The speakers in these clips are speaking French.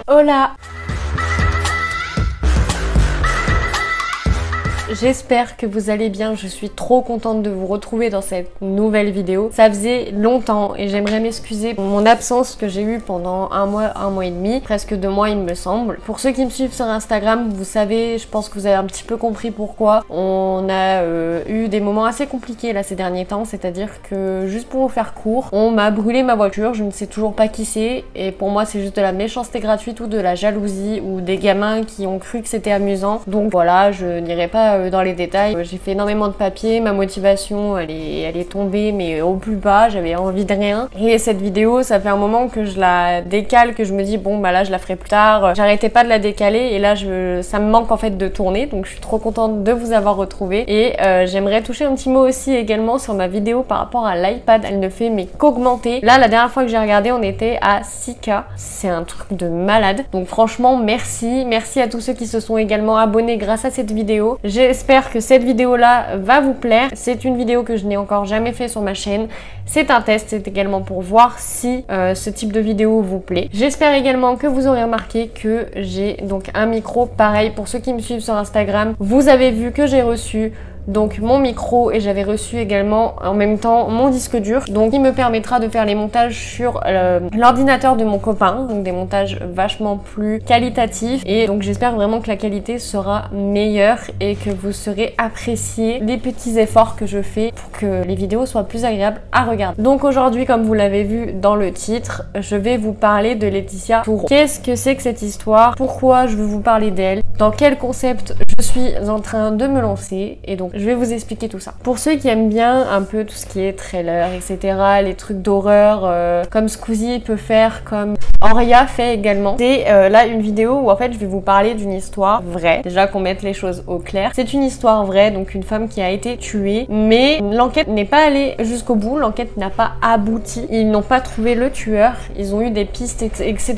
Hola! J'espère que vous allez bien, je suis trop contente de vous retrouver dans cette nouvelle vidéo. Ça faisait longtemps et j'aimerais m'excuser pour mon absence que j'ai eue pendant un mois et demi, presque 2 mois il me semble. Pour ceux qui me suivent sur Instagram, vous savez, je pense que vous avez un petit peu compris pourquoi. On a eu des moments assez compliqués là ces derniers temps, c'est-à-dire que juste pour vous faire court, on m'a brûlé ma voiture, je ne sais toujours pas qui c'est et pour moi c'est juste de la méchanceté gratuite ou de la jalousie ou des gamins qui ont cru que c'était amusant. Donc voilà, je n'irai pas dans les détails. J'ai fait énormément de papiers, ma motivation elle est tombée mais au plus bas, j'avais envie de rien. Et cette vidéo, ça fait un moment que je la décale, que je me dis bon bah là je la ferai plus tard. J'arrêtais pas de la décaler et là ça me manque en fait de tourner, donc je suis trop contente de vous avoir retrouvé. Et j'aimerais toucher un petit mot aussi également sur ma vidéo par rapport à l'iPad, elle ne fait mais qu'augmenter. Là la dernière fois que j'ai regardé on était à 6K, c'est un truc de malade. Donc franchement merci à tous ceux qui se sont également abonnés grâce à cette vidéo. J'espère que cette vidéo là va vous plaire. C'est une vidéo que je n'ai encore jamais fait sur ma chaîne. C'est un test, c'est également pour voir si ce type de vidéo vous plaît. J'espère également que vous aurez remarqué que j'ai donc un micro pareil. Pour ceux qui me suivent sur Instagram, vous avez vu que j'ai reçu donc mon micro et j'avais reçu également en même temps mon disque dur, donc il me permettra de faire les montages sur l'ordinateur de mon copain, donc des montages vachement plus qualitatifs, et donc j'espère vraiment que la qualité sera meilleure et que vous serez apprécié les petits efforts que je fais pour que les vidéos soient plus agréables à regarder. Donc aujourd'hui, comme vous l'avez vu dans le titre, je vais vous parler de Laetitia Tourreau. Qu'est-ce que c'est que cette histoire? Pourquoi je veux vous parler d'elle? Dans quel concept je suis en train de me lancer? Et donc je vais vous expliquer tout ça. Pour ceux qui aiment bien un peu tout ce qui est trailer, etc., les trucs d'horreur, comme Squeezie peut faire, comme Auria fait également, c'est là une vidéo où en fait je vais vous parler d'une histoire vraie. Déjà qu'on mette les choses au clair. C'est une histoire vraie, donc une femme qui a été tuée, mais l'enquête n'est pas allée jusqu'au bout, l'enquête n'a pas abouti. Ils n'ont pas trouvé le tueur, ils ont eu des pistes, etc.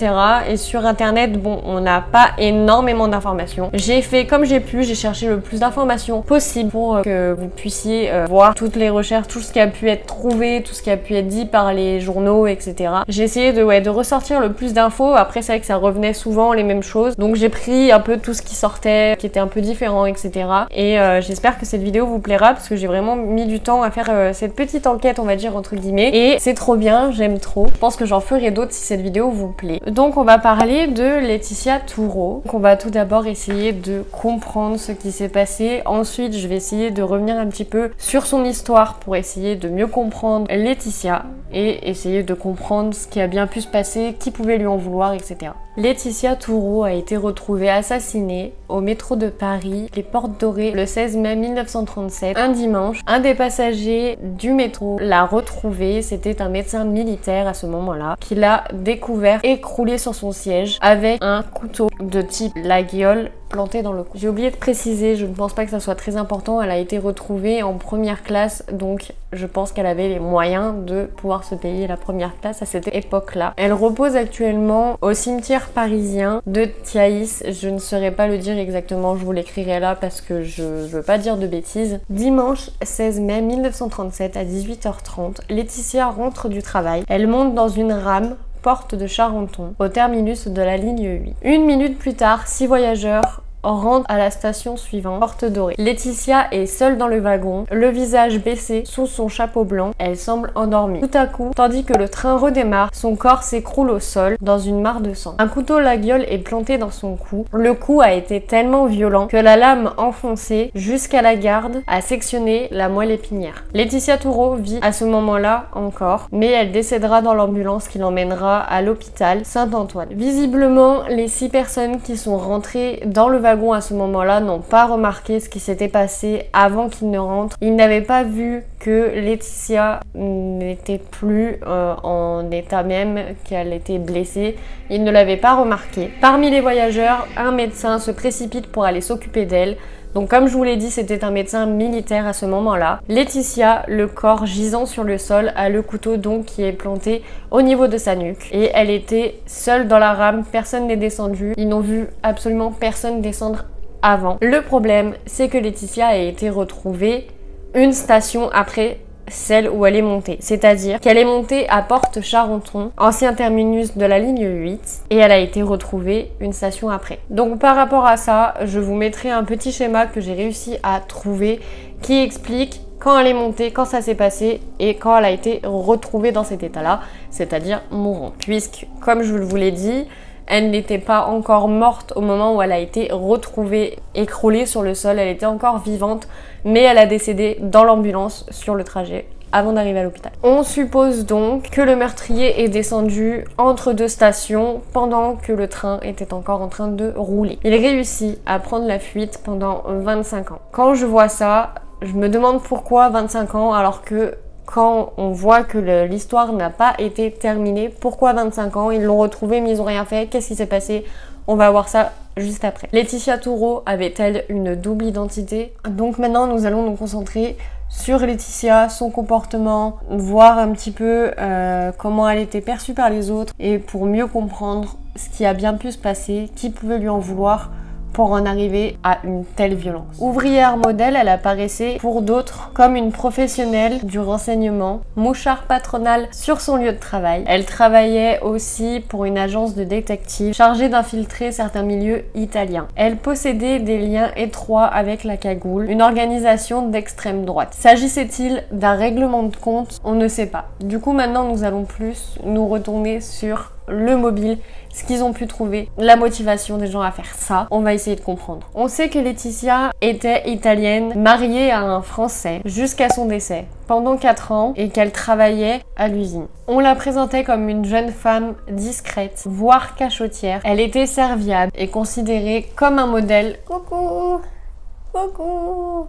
Et sur internet, bon, on n'a pas énormément d'informations. J'ai fait comme j'ai pu, j'ai cherché le plus d'informations possible pour que vous puissiez voir toutes les recherches, tout ce qui a pu être trouvé, tout ce qui a pu être dit par les journaux, etc. J'ai essayé de ressortir le plus d'infos. Après c'est vrai que ça revenait souvent les mêmes choses, donc j'ai pris un peu tout ce qui sortait, qui était un peu différent, etc. Et j'espère que cette vidéo vous plaira parce que j'ai vraiment mis du temps à faire cette petite enquête, on va dire entre guillemets, et c'est trop bien, j'aime trop. Je pense que j'en ferai d'autres si cette vidéo vous plaît. Donc on va parler de Laetitia Tourreau. Donc on va tout d'abord essayer de comprendre ce qui s'est passé. Ensuite je vais essayer de revenir un petit peu sur son histoire pour essayer de mieux comprendre Laetitia et essayer de comprendre ce qui a bien pu se passer, qui pouvait lui en vouloir, etc. Laetitia Tourreau a été retrouvée assassinée au métro de Paris, les Portes Dorées, le 16 mai 1937, un dimanche. Un des passagers du métro l'a retrouvée, c'était un médecin militaire à ce moment-là, qui l'a découvert écroulé sur son siège avec un couteau de type laguiole planté dans le cou. J'ai oublié de préciser, je ne pense pas que ça soit très important, elle a été retrouvée en première classe, donc je pense qu'elle avait les moyens de pouvoir se payer la première classe à cette époque-là. Elle repose actuellement au cimetière parisien de Thiaïs, je ne saurais pas le dire exactement, je vous l'écrirai là parce que je veux pas dire de bêtises. Dimanche 16 mai 1937 à 18h30, Laetitia rentre du travail, elle monte dans une rame porte de Charenton, au terminus de la ligne 8. Une minute plus tard, 6 voyageurs rentre à la station suivante, Porte Dorée. Laetitia est seule dans le wagon, le visage baissé sous son chapeau blanc, elle semble endormie. Tout à coup, tandis que le train redémarre, son corps s'écroule au sol dans une mare de sang. Un couteau laguiole est planté dans son cou. Le coup a été tellement violent que la lame enfoncée jusqu'à la garde a sectionné la moelle épinière. Laetitia Tourreau vit à ce moment-là encore, mais elle décédera dans l'ambulance qui l'emmènera à l'hôpital Saint-Antoine. Visiblement, les 6 personnes qui sont rentrées dans le wagon à ce moment-là n'ont pas remarqué ce qui s'était passé avant qu'il ne rentre. Ils n'avaient pas vu que Laetitia n'était plus en état même, qu'elle était blessée. Ils ne l'avaient pas remarqué. Parmi les voyageurs, un médecin se précipite pour aller s'occuper d'elle. Donc comme je vous l'ai dit, c'était un médecin militaire à ce moment-là. Laetitia, le corps gisant sur le sol, a le couteau donc qui est planté au niveau de sa nuque. Et elle était seule dans la rame, personne n'est descendu. Ils n'ont vu absolument personne descendre avant. Le problème, c'est que Laetitia a été retrouvée une station après celle où elle est montée. C'est-à-dire qu'elle est montée à Porte-Charenton, ancien terminus de la ligne 8, et elle a été retrouvée une station après. Donc par rapport à ça, je vous mettrai un petit schéma que j'ai réussi à trouver qui explique quand elle est montée, quand ça s'est passé et quand elle a été retrouvée dans cet état-là, c'est-à-dire mourante. Puisque, comme je vous l'ai dit, elle n'était pas encore morte au moment où elle a été retrouvée écroulée sur le sol, elle était encore vivante, mais elle a décédé dans l'ambulance sur le trajet avant d'arriver à l'hôpital. On suppose donc que le meurtrier est descendu entre deux stations pendant que le train était encore en train de rouler. Il réussit à prendre la fuite pendant 25 ans. Quand je vois ça, je me demande pourquoi 25 ans alors que quand on voit que l'histoire n'a pas été terminée, pourquoi 25 ans? Ils l'ont retrouvé mais ils n'ont rien fait. Qu'est-ce qui s'est passé? On va voir ça juste après. Laetitia Tourreau avait-elle une double identité? Donc maintenant nous allons nous concentrer sur Laetitia, son comportement, voir un petit peu comment elle était perçue par les autres et pour mieux comprendre ce qui a bien pu se passer, qui pouvait lui en vouloir pour en arriver à une telle violence. Ouvrière modèle, elle apparaissait pour d'autres comme une professionnelle du renseignement, mouchard patronal sur son lieu de travail. Elle travaillait aussi pour une agence de détectives chargée d'infiltrer certains milieux italiens. Elle possédait des liens étroits avec la Cagoule, une organisation d'extrême droite. S'agissait-il d'un règlement de compte? On ne sait pas. Du coup, maintenant, nous allons plus nous retourner sur le mobile, ce qu'ils ont pu trouver, la motivation des gens à faire ça. On va essayer de comprendre. On sait que Laetitia était italienne, mariée à un Français jusqu'à son décès pendant 4 ans et qu'elle travaillait à l'usine. On la présentait comme une jeune femme discrète, voire cachotière. Elle était serviable et considérée comme un modèle. Coucou, coucou.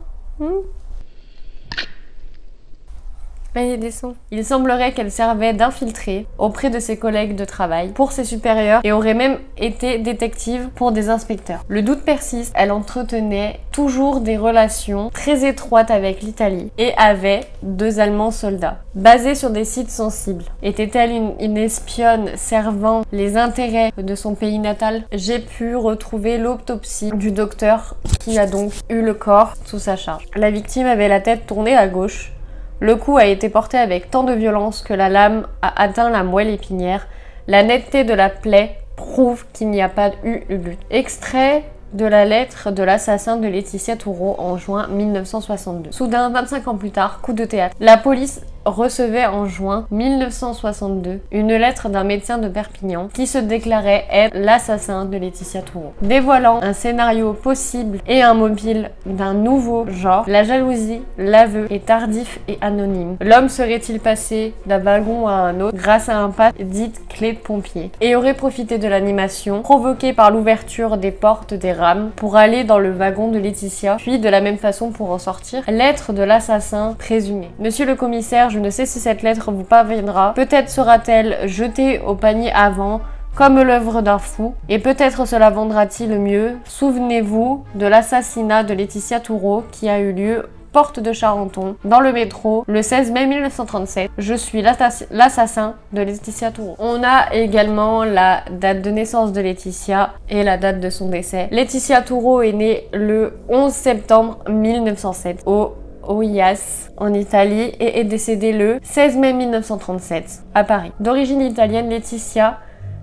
Allez, descends. Il semblerait qu'elle servait d'infiltrée auprès de ses collègues de travail pour ses supérieurs et aurait même été détective pour des inspecteurs. Le doute persiste, elle entretenait toujours des relations très étroites avec l'Italie et avait 2 Allemands soldats. Basée sur des sites sensibles, était-elle une espionne servant les intérêts de son pays natal? J'ai pu retrouver l'autopsie du docteur qui a donc eu le corps sous sa charge. La victime avait la tête tournée à gauche. Le coup a été porté avec tant de violence que la lame a atteint la moelle épinière. La netteté de la plaie prouve qu'il n'y a pas eu lutte. Extrait de la lettre de l'assassin de Laetitia Tourreau en juin 1962. Soudain, 25 ans plus tard, coup de théâtre. La police recevait en juin 1962 une lettre d'un médecin de Perpignan qui se déclarait être l'assassin de Laetitia Tourreau. Dévoilant un scénario possible et un mobile d'un nouveau genre, la jalousie, l'aveu est tardif et anonyme. L'homme serait-il passé d'un wagon à un autre grâce à un pas dite clé de pompier et aurait profité de l'animation provoquée par l'ouverture des portes des rames pour aller dans le wagon de Laetitia, puis de la même façon pour en sortir? Lettre de l'assassin présumé. Monsieur le commissaire, je ne sais si cette lettre vous parviendra. Peut-être sera-t-elle jetée au panier avant, comme l'œuvre d'un fou, et peut-être cela vendra-t-il mieux. Souvenez-vous de l'assassinat de Laetitia Tourreau qui a eu lieu porte de Charenton, dans le métro, le 16 mai 1937. Je suis l'assassin de Laetitia Tourreau. On a également la date de naissance de Laetitia et la date de son décès. Laetitia Tourreau est née le 11 septembre 1907 au Oias, en Italie, et est décédée le 16 mai 1937 à Paris. D'origine italienne, Laetitia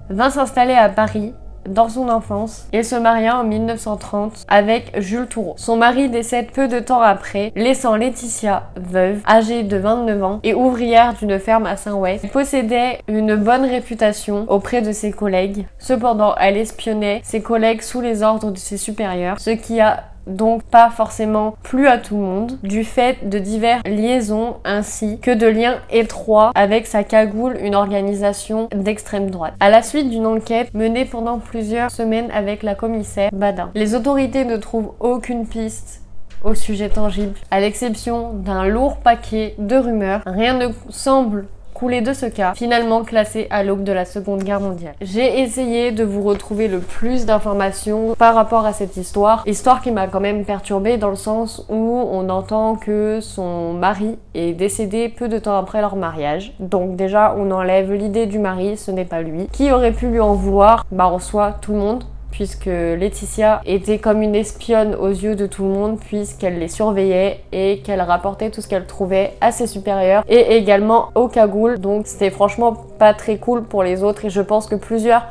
vint s'installer à Paris dans son enfance et se maria en 1930 avec Jules Tourreau. Son mari décède peu de temps après, laissant Laetitia veuve, âgée de 29 ans et ouvrière d'une ferme à Saint-Ouest. Elle possédait une bonne réputation auprès de ses collègues. Cependant, elle espionnait ses collègues sous les ordres de ses supérieurs, ce qui a donc pas forcément plu à tout le monde, du fait de diverses liaisons ainsi que de liens étroits avec sa cagoule, une organisation d'extrême droite. À la suite d'une enquête menée pendant plusieurs semaines avec la commissaire Badin, les autorités ne trouvent aucune piste au sujet tangible, à l'exception d'un lourd paquet de rumeurs. Rien ne semble couler de ce cas, finalement classé à l'aube de la Seconde Guerre mondiale. J'ai essayé de vous retrouver le plus d'informations par rapport à cette histoire qui m'a quand même perturbée dans le sens où on entend que son mari est décédé peu de temps après leur mariage. Donc déjà, on enlève l'idée du mari, ce n'est pas lui. Qui aurait pu lui en vouloir? Bah en soi, tout le monde. puisque Laetitia était comme une espionne aux yeux de tout le monde, puisqu'elle les surveillait et qu'elle rapportait tout ce qu'elle trouvait à ses supérieurs et également au cagoule. Donc c'était franchement pas très cool pour les autres et je pense que plusieurs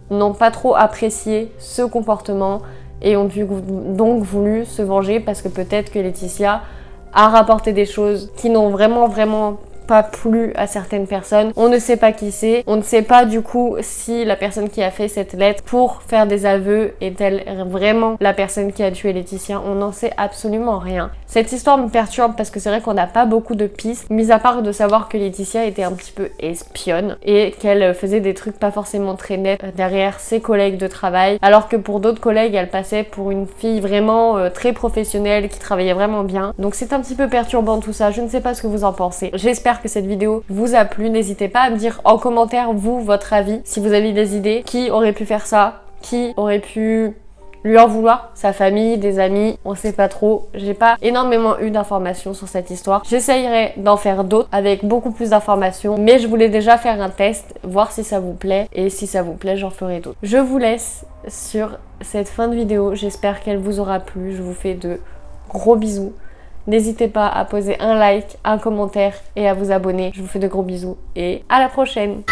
n'ont pas trop apprécié ce comportement et ont donc voulu se venger parce que peut-être que Laetitia a rapporté des choses qui n'ont vraiment pas plu à certaines personnes. On ne sait pas qui c'est. On ne sait pas du coup si la personne qui a fait cette lettre pour faire des aveux est-elle vraiment la personne qui a tué Laetitia. On n'en sait absolument rien. Cette histoire me perturbe parce que c'est vrai qu'on n'a pas beaucoup de pistes, mis à part de savoir que Laetitia était un petit peu espionne et qu'elle faisait des trucs pas forcément très nets derrière ses collègues de travail, alors que pour d'autres collègues, elle passait pour une fille vraiment très professionnelle qui travaillait vraiment bien. Donc c'est un petit peu perturbant tout ça. Je ne sais pas ce que vous en pensez. J'espère que cette vidéo vous a plu. N'hésitez pas à me dire en commentaire, vous, votre avis, si vous avez des idées. Qui aurait pu faire ça? Qui aurait pu lui en vouloir? Sa famille, des amis, on sait pas trop. J'ai pas énormément eu d'informations sur cette histoire. J'essayerai d'en faire d'autres avec beaucoup plus d'informations, mais je voulais déjà faire un test, voir si ça vous plaît, et si ça vous plaît, j'en ferai d'autres. Je vous laisse sur cette fin de vidéo. J'espère qu'elle vous aura plu. Je vous fais de gros bisous. N'hésitez pas à poser un like, un commentaire et à vous abonner. Je vous fais de gros bisous et à la prochaine!